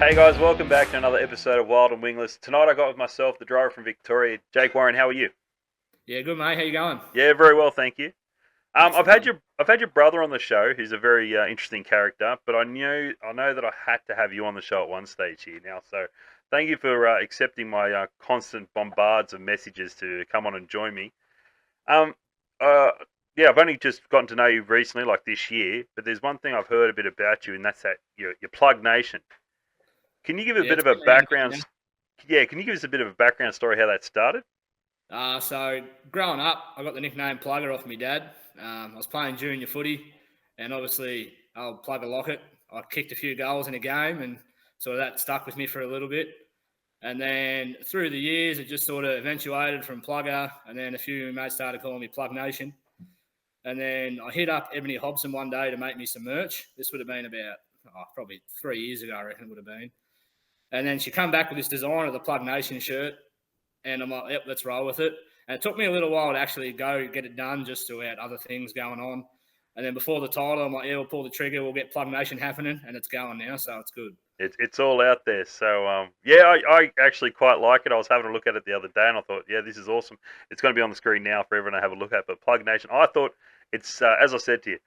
Hey guys, welcome back to another episode of Wild and Wingless. Tonight I got with myself, the driver from Victoria, Jake Warren. How are you? Yeah, good mate. How you going? Yeah, very well, thank you. I've had Excellent. your brother on the show, who's a very interesting character. But I know that I had to have you on the show at one stage here now. So thank you for accepting my constant bombards of messages to come on and join me. Um, uh, yeah, I've only just gotten to know you recently, like this year. But there's one thing I've heard a bit about you, and that's that your Plug Nation. Can you give a Yeah, bit it's of a been around a bit background? now. Yeah, can you give us a bit of a background story how that started? So growing up, I got the nickname Plugger off my dad. I was playing junior footy, and obviously I'll plug a locket. I kicked a few goals in a game, and sort of that stuck with me for a little bit. And then through the years, it just sort of eventuated from Plugger, and then a few mates started calling me Plug Nation. And then I hit up Ebony Hobson one day to make me some merch. This would have been about probably 3 years ago, I reckon it would have been. And then she come back with this design of the Plug Nation shirt. And I'm like, yep, let's roll with it. And it took me a little while to actually go get it done just to had other things going on. And then before the title, I'm like, yeah, we'll pull the trigger. We'll get Plug Nation happening. And it's going now. So it's good. It's all out there. So yeah, I actually quite like it. I was having a look at it the other day, and I thought, yeah, this is awesome. It's going to be on the screen now for everyone to have a look at. But Plug Nation, I thought it's as I said to you,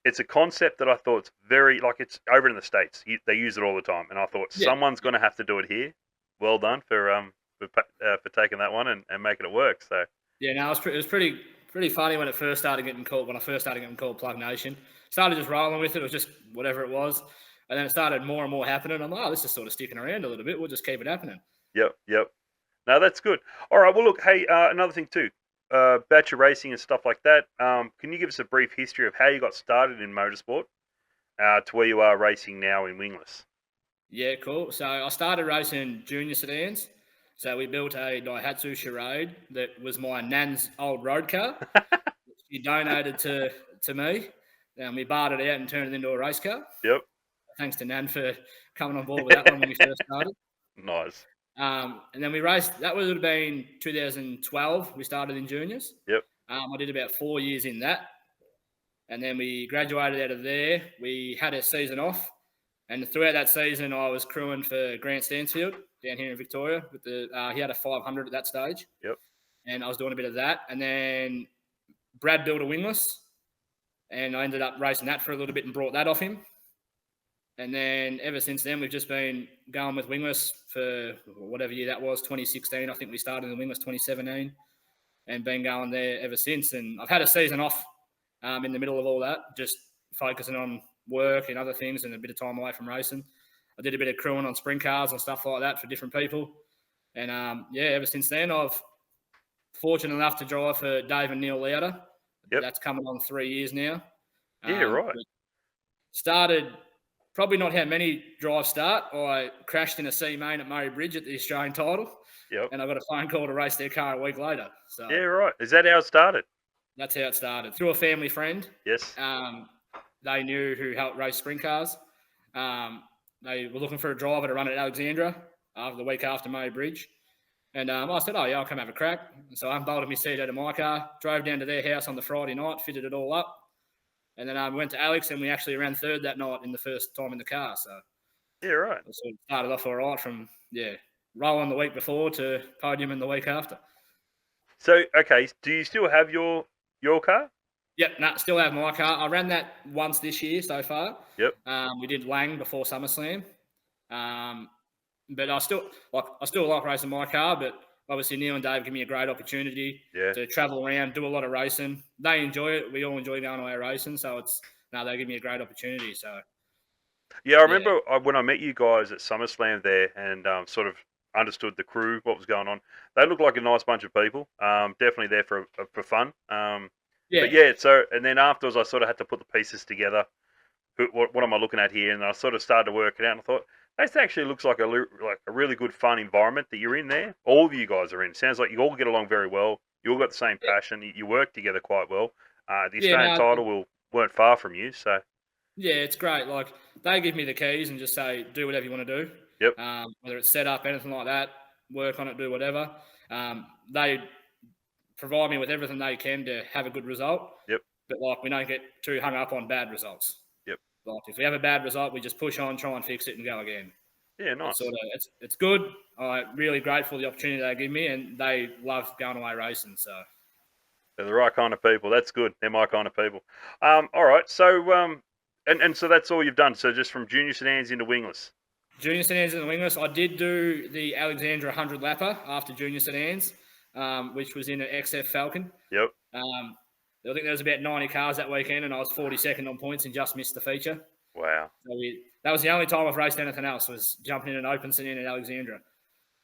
it's a concept that I thought it's very like it's over in the States. They use it all the time, and I thought Yeah. someone's going to have to do it here. Well done for taking that one and making it work. So Yeah, no, it was pretty funny when it first started getting called, when I first started getting called Plug Nation. Started just rolling with it. It was just whatever it was. And then it started more and more happening. I'm like, oh, this is sort of sticking around a little bit. We'll just keep it happening. yep. No, that's good. All right. Well, look. Hey, another thing too. About your racing and stuff like that. Can you give us a brief history of how you got started in motorsport to where you are racing now in wingless? Yeah, cool. So I started racing junior sedans. So we built a Daihatsu Charade that was my nan's old road car. She donated to me. And we barred it out and turned it into a race car. Yep. Thanks to Nan for coming on board with that one when we first started. Nice. And then we raced. That would have been 2012. We started in juniors. Yep. I did about 4 years in that, and then we graduated out of there. We had a season off, and throughout that season, I was crewing for Grant Stansfield down here in Victoria. With he had a 500 at that stage, Yep. and I was doing a bit of that. And then Brad built a wingless, and I ended up racing that for a little bit and brought that off him. And then ever since then, we've just been going with wingless for whatever year that was, 2016. I think we started in wingless 2017 and been going there ever since. And I've had a season off in the middle of all that, just focusing on work and other things and a bit of time away from racing. I did a bit of crewing on sprint cars and stuff like that for different people. And yeah, ever since then, I've fortunate enough to drive for Dave and Neil Lauder. Yep. That's coming on 3 years now. Yeah. Right. Started probably not how many drives start. I crashed in a C main at Murray Bridge at the Australian title. Yep. And I got a phone call to race their car a week later. So Yeah. Right. Is that how it started? that's how it started. Through a family friend. Yes. They knew who helped race sprint cars. They were looking for a driver to run at Alexandra the week after Murray Bridge. And I said, oh, yeah, I'll come have a crack. And so I unbolted my seat out of my car, drove down to their house on the Friday night, fitted it all up. And then I went to Alex, and we actually ran third that night in the first time in the car. So Yeah. Right. it sort of started off all right from, rolling the week before to podium in the week after. So okay, do you still have your car? Yep, still have my car. I ran that once this year so far. Yep. We did Lang before SummerSlam. But I still like racing my car, but obviously Neil and Dave give me a great opportunity to travel around, do a lot of racing. They enjoy it. We all enjoy going away racing. So they give me a great opportunity. So Yeah, I remember when I met you guys at SummerSlam there, and sort of understood the crew, what was going on. They looked like a nice bunch of people. Definitely there for fun. But yeah, so and then afterwards, I sort of had to put the pieces together. What am I looking at here? And I sort of started to work it out, and I thought this actually looks like a really good fun environment that you're in there. All of you guys are in. Sounds like you all get along very well. You all got the same passion. You work together quite well. The Australian title weren't far from you, so. Yeah, it's great. Like they give me the keys and just say, do whatever you want to do. Yep. Whether it's set up, anything like that, work on it, do whatever. They provide me with everything they can to have a good result. Yep. But like we don't get too hung up on bad results. Yep. Like if we have a bad result, we just push on, try and fix it, and go again. Yeah, nice. It's good. I'm really grateful for the opportunity they give me, and they love going away racing. So They're the right kind of people. That's good. They're my kind of people. All right. So and so that's all you've done. So just from junior sedans into wingless. junior sedans and the wingless, I did do the Alexandra 100 lapper after junior sedans, which was in an XF Falcon. Yep. I think there was about 90 cars that weekend, and I was 42nd on points and just missed the feature. Wow. So that was the only time I've raced anything else, was jumping in an open sedan at Alexandra.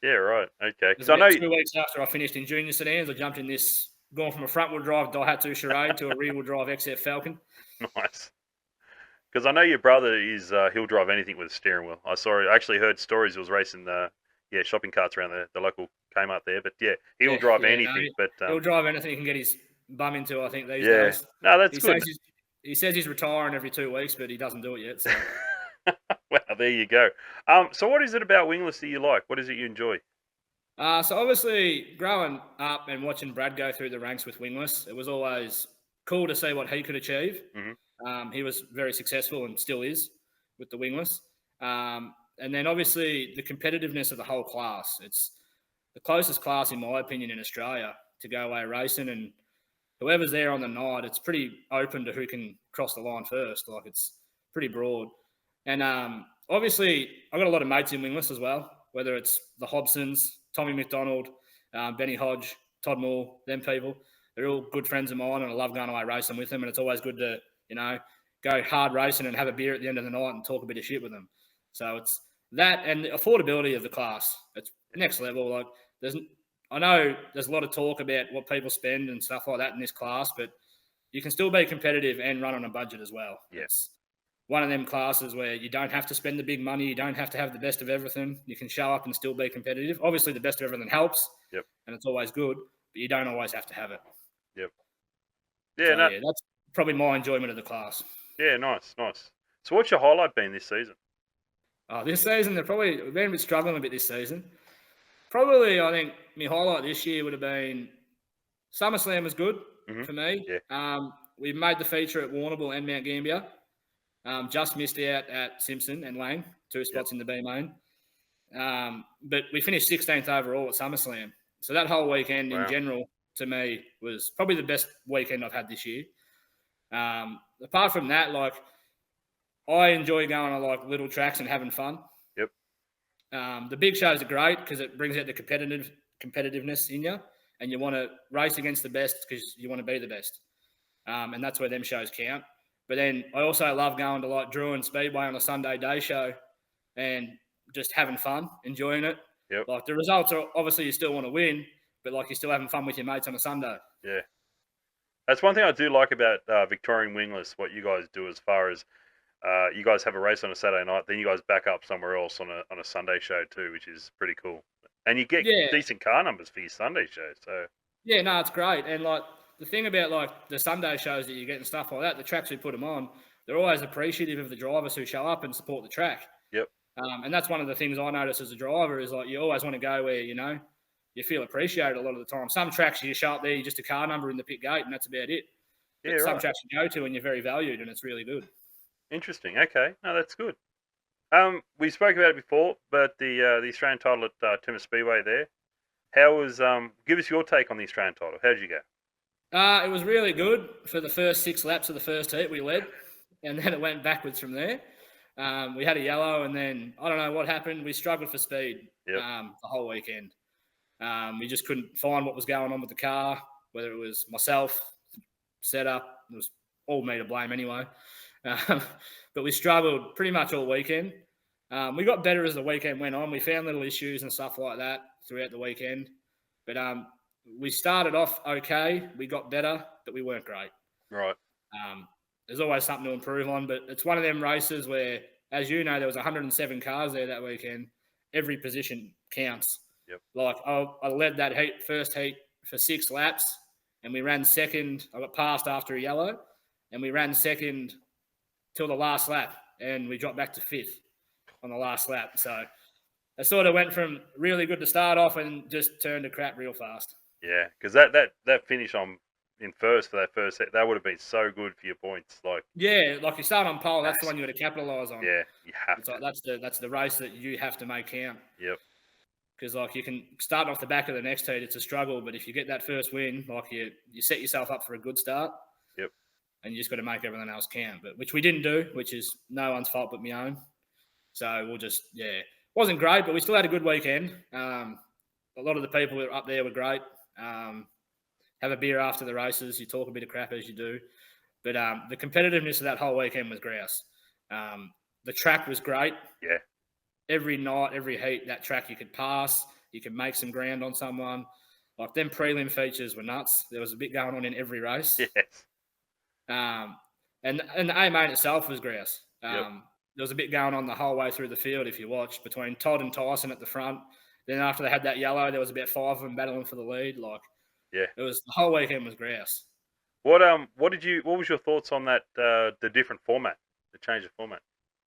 Yeah, right. Okay. Because I know 2 weeks after I finished in junior sedans, I jumped in this, going from a front-wheel drive Daihatsu Charade to a rear-wheel drive XF Falcon. Nice. Because I know your brother is he'll drive anything with a steering wheel. I actually heard stories he was racing shopping carts around the local Kmart there. But yeah, he'll drive anything. No, but he'll drive anything he can get his bum into, I think, these days. No, that's good. He says he's retiring every 2 weeks, but he doesn't do it yet. So. Well, there you go. So what is it about wingless that you like? What is it you enjoy? So obviously, growing up and watching Brad go through the ranks with wingless, it was always cool to see what he could achieve. Mm-hmm. He was very successful and still is with the wingless. And then obviously the competitiveness of the whole class. It's the closest class, in my opinion, in Australia to go away racing, and whoever's there on the night, it's pretty open to who can cross the line first. Like, it's pretty broad. And obviously, I've got a lot of mates in wingless as well, whether it's the Hobsons, Tommy McDonald, Benny Hodge, Todd Moore, them people. They're all good friends of mine, and I love going away racing with them. And it's always good to, go hard racing and have a beer at the end of the night and talk a bit of shit with them. So it's that, and the affordability of the class. It's next level. Like, I know there's a lot of talk about what people spend and stuff like that in this class, but you can still be competitive and run on a budget as well. Yeah. It's one of them classes where you don't have to spend the big money. You don't have to have the best of everything. You can show up and still be competitive. Obviously, the best of everything helps. Yep. And it's always good, but you don't always have to have it. Yep. Yeah, yeah, that's probably my enjoyment of the class. Yeah, nice. So what's your highlight been this season? This season, we've been a bit struggling a bit this season. Probably, I think my highlight this year would have been SummerSlam was good for me. Yeah. We made the feature at Warrnambool and Mount Gambier. Just missed out at Simpson and Lang, 2 spots in the B main. But we finished 16th overall at SummerSlam. So that whole weekend in general, to me, was probably the best weekend I've had this year. Apart from that, I enjoy going on little tracks and having fun. Yep. The big shows are great because it brings out the competitiveness in you, and you want to race against the best because you want to be the best. And that's where them shows count. But then I also love going to Druin Speedway on a Sunday day show and just having fun, enjoying it. Yep. The results are obviously you still want to win, but you're still having fun with your mates on a Sunday. Yeah. That's one thing I do like about Victorian Wingless, what you guys do as far as you guys have a race on a Saturday night, then you guys back up somewhere else on a Sunday show too, which is pretty cool. And you get decent car numbers for your Sunday show. So yeah, no, it's great. And the thing about the Sunday shows that you get and stuff like that, the tracks we put them on, they're always appreciative of the drivers who show up and support the track. Yep. And that's one of the things I notice as a driver is you always want to go where you feel appreciated a lot of the time. Some tracks you show up there, you're just a car number in the pit gate, and that's about it. Yeah, some tracks you go to and you're very valued, and it's really good. Interesting. Okay, no, that's good. We spoke about it before, but the Australian title at Timber Speedway there. How was? Give us your take on the Australian title. How did you go? It was really good for the first 6 laps of the first heat. We led, and then it went backwards from there. We had a yellow, and then I don't know what happened. We struggled for speed the whole weekend. We just couldn't find what was going on with the car, whether it was myself, setup. It was all me to blame anyway. But we struggled pretty much all weekend. We got better as the weekend went on. We found little issues and stuff like that throughout the weekend. But we started off okay. We got better, but we weren't great. Right. There's always something to improve on, but it's one of them races where, as you know, there was 107 cars there that weekend. Every position counts. Yep. I led that first heat for 6 laps, and we ran second. I got passed after a yellow, and we ran second till the last lap, and we dropped back to 5th on the last lap. So it sort of went from really good to start off and just turned to crap real fast. Yeah, because that finish in first for that first set, that would have been so good for your points. You start on pole, that's the one you got to capitalise on. Yeah, you have It's to. like that's the race that you have to make count. Yep. Because like you can start off the back of the next heat, it's a struggle. But if you get that first win, like you set yourself up for a good start. Yep. And you just got to make everything else count. But which we didn't do, which is no one's fault but my own. So we'll just wasn't great, but we still had a good weekend. A lot of the people that were up there were great. Have a beer after the races. You talk a bit of crap as you do. But the competitiveness of that whole weekend was grouse. The track was great. Yeah. Every night, every heat, that track you could pass. You could make some ground on someone. Like them prelim features were nuts. There was a bit going on in every race. Yes. And the A-main itself was grouse. Yep. There was a bit going on the whole way through the field if you watched, between Todd and Tyson at the front. Then after they had that yellow, there was about 5 of them battling for the lead. Like, Yeah. it was the whole weekend was grouse. What was your thoughts on that the different format, the change of format?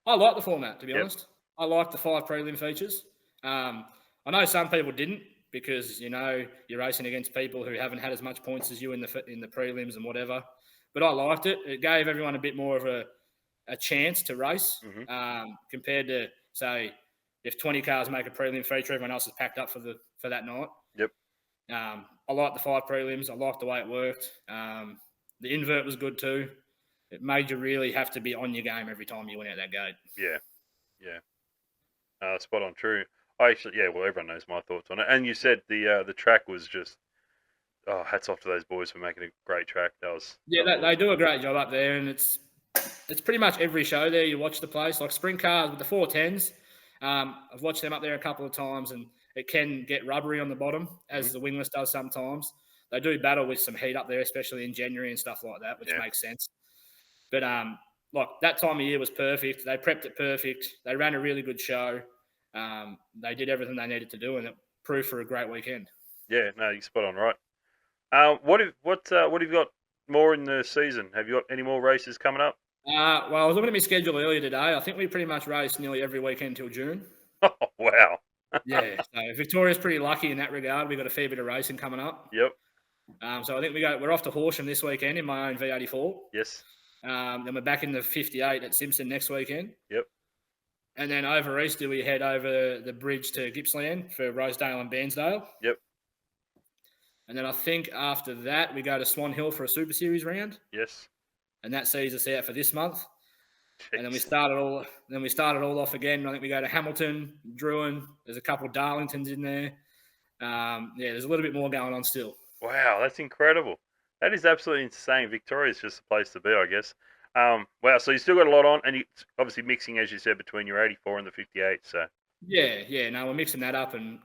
I like the format, to be honest. I like the 5 prelim features. I know some people didn't because you're racing against people who haven't had as much points as you in the prelims and whatever. But I liked it. It gave everyone a bit more of a chance to race compared to, say, if 20 cars make a prelim feature, everyone else is packed up for that night. Yep. I like the 5 prelims. I liked the way it worked. The invert was good too. It made you really have to be on your game every time you went out that gate. Yeah. Spot on, true. I actually, everyone knows my thoughts on it. And you said the track was just, hats off to those boys for making a great track. They do a great job up there, and it's pretty much every show there. You watch the place, like sprint cars with the 410s. I've watched them up there a couple of times, and it can get rubbery on the bottom, as the wingless does sometimes. They do battle with some heat up there, especially in January and stuff like that, which makes sense. But like that time of year was perfect. They prepped it perfect. They ran a really good show. They did everything they needed to do, and it proved for a great weekend. Yeah, no, you're spot on right. What have you got more in the season? Have you got any more races coming up? Well, I was looking at my schedule earlier today. I think we pretty much race nearly every weekend until June. Oh, wow. Yeah, so Victoria's pretty lucky in that regard. We've got a fair bit of racing coming up. Yep. So I think we're off to Horsham this weekend in my own V84. Yes. Then we're back in the 58 at Simpson next weekend. Yep. And then over Easter, we head over the bridge to Gippsland for Rosedale and Bairnsdale. Yep. And then I think after that, we go to Swan Hill for a Super Series round. Yes. And that sees us out for this month. Jeez. And then we start it all off again. I think we go to Hamilton, Druin. There's a couple of Darlingtons in there. There's a little bit more going on still. Wow, that's incredible. That is absolutely insane. Victoria's just the place to be, I guess. Wow, so you still got a lot on, and you obviously mixing, as you said, between your 84 and the 58. So we're mixing that up, and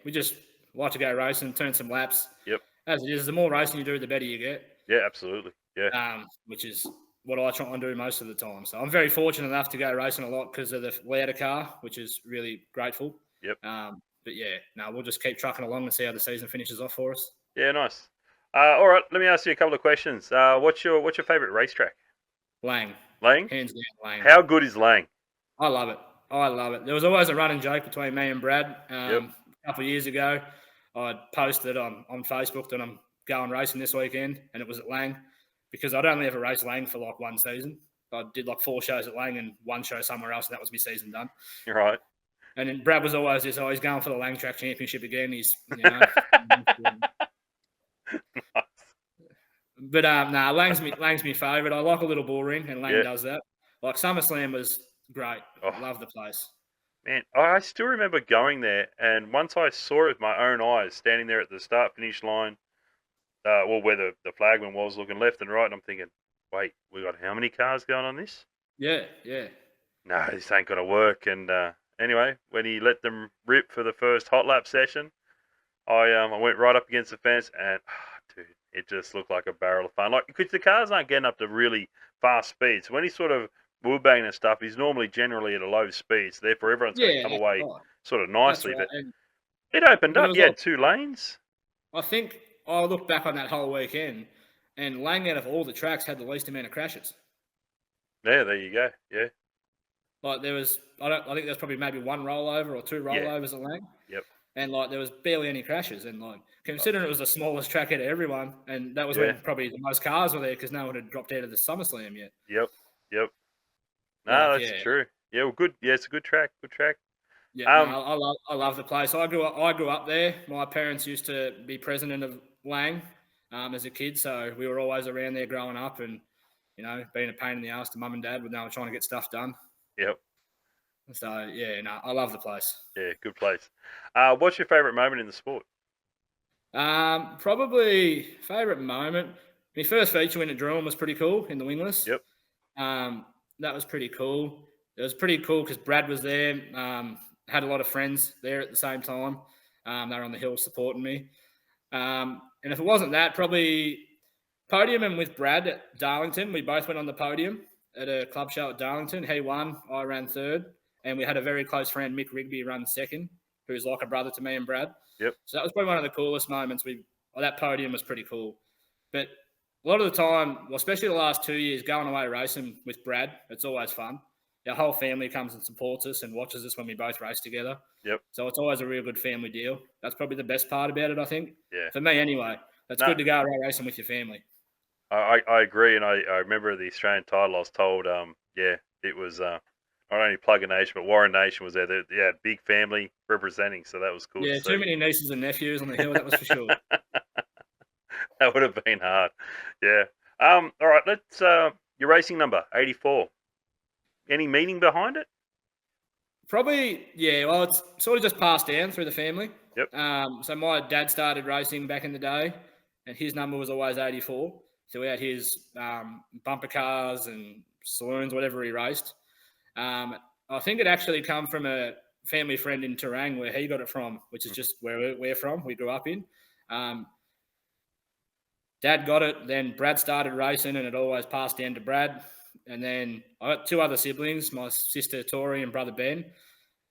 we just like to go racing, turn some laps. Yep. As it is, the more racing you do, the better you get. Yeah, absolutely. Yeah. Which is what I try and do most of the time. So I'm very fortunate enough to go racing a lot because of the louder car, which is really grateful. Yep. We'll just keep trucking along and see how the season finishes off for us. Yeah, nice. All right, let me ask you a couple of questions. What's your favourite racetrack? Lang. Lang? Hands down, Lang. How good is Lang? I love it. There was always a running joke between me and Brad. A couple of years ago, I posted on Facebook that I'm going racing this weekend, and it was at Lang because I'd only ever raced Lang for like one season. I did like 4 shows at Lang and 1 show somewhere else, and that was my season done. You're right. And then Brad was always this, he's going for the Lang Track Championship again. He's, Nice. But Lang's my favourite. I like a little bull ring, and Lang does that. Like SummerSlam was great. I love the place. Man, I still remember going there, and once I saw it with my own eyes, standing there at the start-finish line, where the flagman was, looking left and right, and I'm thinking, wait, we got how many cars going on this? Yeah. No, this ain't going to work. And anyway, when he let them rip for the first hot lap session, I went right up against the fence, and dude, it just looked like a barrel of fun. Like, because the cars aren't getting up to really fast speeds. So when he's sort of wheelbanging and stuff, he's normally generally at a low speed. So therefore, everyone's going to come away sort of nicely. Right. But it opened up. You had 2 lanes. I think I looked back on that whole weekend, and Lang out of all the tracks had the least amount of crashes. Yeah, there you go. Yeah. Like there was, I think there's probably maybe 1 rollover or 2 rollovers at Lang. Yep. And like there was barely any crashes, and like considering it was the smallest track out of everyone, and that was when probably the most cars were there because no one had dropped out of the SummerSlam yet. Yep. No, that's true. Yeah, well, good. Yeah, it's a good track. Good track. Yeah, no, Um, I love the place. I grew up there. My parents used to be president of Lang as a kid, so we were always around there growing up, and being a pain in the ass to mum and dad when they were trying to get stuff done. yep. So yeah, no, I love the place. Yeah, good place. What's your favourite moment in the sport? Probably favorite moment. My first feature win at Drone was pretty cool in the wingless. Yep. Um, that was pretty cool. It was pretty cool because Brad was there. Had a lot of friends there at the same time. They were on the hill supporting me. And if it wasn't that, probably podium with Brad at Darlington. We both went on the podium at a club show at Darlington. He won, I ran third. And we had a very close friend, Mick Rigby, run second, who's like a brother to me and Brad. Yep. So that was probably one of the coolest moments. That podium was pretty cool. But a lot of the time, well, especially the last 2 years, going away racing with Brad, it's always fun. Our whole family comes and supports us and watches us when we both race together. Yep. So it's always a real good family deal. That's probably the best part about it, I think. Yeah. For me, anyway. It's good to go racing with your family. I agree, and I remember the Australian title. I was told, it was not only Plugger Nation, but Warren Nation was there. They had big family representing, so that was cool. Yeah, too many nieces and nephews on the hill. That was for sure. That would have been hard. Yeah. All right. Let's. Your racing number 84. Any meaning behind it? Probably, yeah. Well, it's sort of just passed down through the family. Yep. So my dad started racing back in the day, and his number was always 84. So we had his bumper cars and saloons, whatever he raced. I think it actually come from a family friend in Terang where he got it from, which is just where we're from. We grew up in. Dad got it. Then Brad started racing, and it always passed down to Brad. And then I got two other siblings, my sister Tori and brother Ben.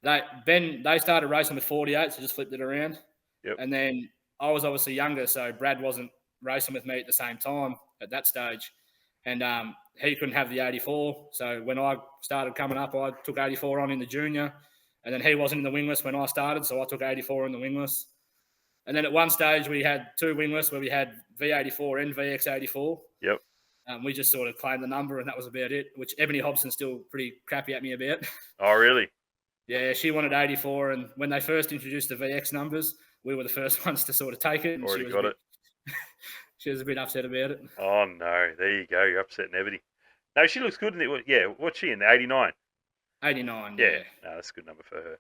They started racing with 48, so just flipped it around. Yep. And then I was obviously younger, so Brad wasn't racing with me at the same time at that stage. And he couldn't have the 84. So when I started coming up, I took 84 on in the junior. And then he wasn't in the wingless when I started, so I took 84 in the wingless. And then at one stage, we had two wingless where we had V84 and VX84. Yep. We just sort of claimed the number, and that was about it, which Ebony Hobson's still pretty crappy at me about. Oh, really? Yeah, she wanted 84, and when they first introduced the VX numbers, we were the first ones to sort of take it. And Already got it. She was a bit upset about it. Oh, no. There you go. You're upsetting Ebony. No, she looks good in it. Yeah, what's she in? The 89? 89, yeah. No, that's a good number for her.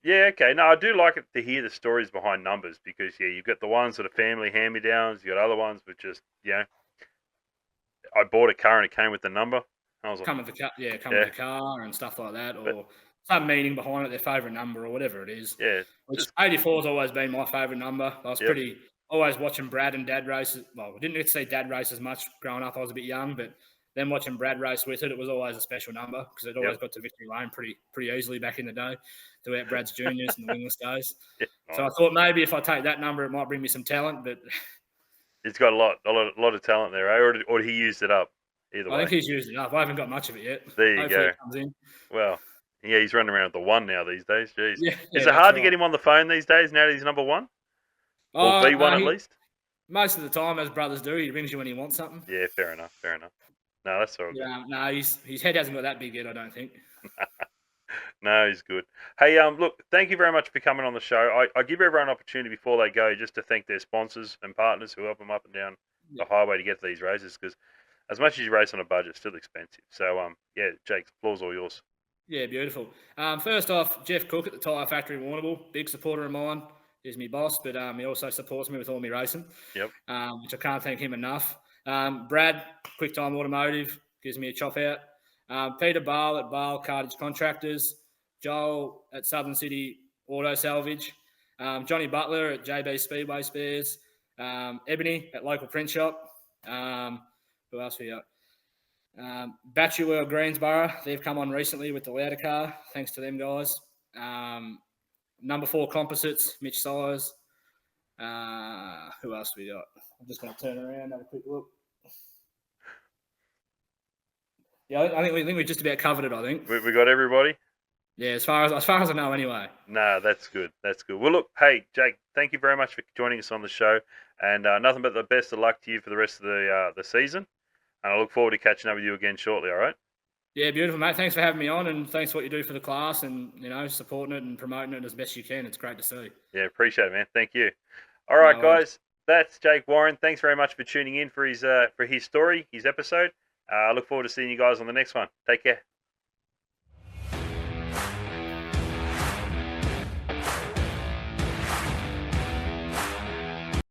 Yeah, okay. No, I do like it to hear the stories behind numbers because, yeah, you've got the ones that are family hand-me-downs. You got other ones which just, I bought a car and it came with the number. I was like, with the car and stuff like that, or some meaning behind it, their favourite number or whatever it is. Yeah. Which 84 has always been my favourite number. I was always watching Brad and Dad races. Well, we didn't get to see Dad race as much growing up. I was a bit young, but then watching Brad race with it, it was always a special number because it always got to victory lane pretty easily back in the day throughout Brad's juniors and the wingless days. Yeah, nice. So I thought maybe if I take that number, it might bring me some talent, but it's got a lot of talent there, eh? Or he used it up. Either way. I think he's used it up. I haven't got much of it yet. There you Hopefully go. It comes in. Well, yeah, he's running around with the one now these days. Jeez. Yeah, is it hard to get him on the phone these days now that he's number one? Or V1 at least? Most of the time, as brothers do, he rings you when he wants something. Yeah, fair enough. No, that's all good. No, his head hasn't got that big yet, I don't think. No, he's good. Hey, look, thank you very much for coming on the show. I give everyone an opportunity before they go just to thank their sponsors and partners who help them up and down the highway to get to these races because as much as you race on a budget, it's still expensive. So, Jake, the floor's all yours. Yeah, beautiful. First off, Jeff Cook at the Tyre Factory in Warrnambool, big supporter of mine. He's my boss, but he also supports me with all my racing. Yep. Which I can't thank him enough. Brad, QuickTime Automotive, gives me a chop out. Peter Bale at Bale Cartage Contractors. Joel at Southern City Auto Salvage. Johnny Butler at JB Speedway Spares. Ebony at Local Print Shop. Who else we got? Battery World Greensboro. They've come on recently with the louder car. Thanks to them guys. Number 4 Composites, Mitch Sires. Who else we got? I'm just going to turn around, have a quick look. Yeah, I think we just about covered it. I think we got everybody. Yeah, as far as I know, anyway. No, that's good. That's good. Well, look, hey, Jake, thank you very much for joining us on the show, and nothing but the best of luck to you for the rest of the season. And I look forward to catching up with you again shortly. All right. Yeah, beautiful, mate. Thanks for having me on, and thanks for what you do for the class, and supporting it and promoting it as best you can. It's great to see. Yeah, appreciate it, man. Thank you. All right, No worries. guys. That's Jake Warren. Thanks very much for tuning in for his story, his episode. I look forward to seeing you guys on the next one. Take care.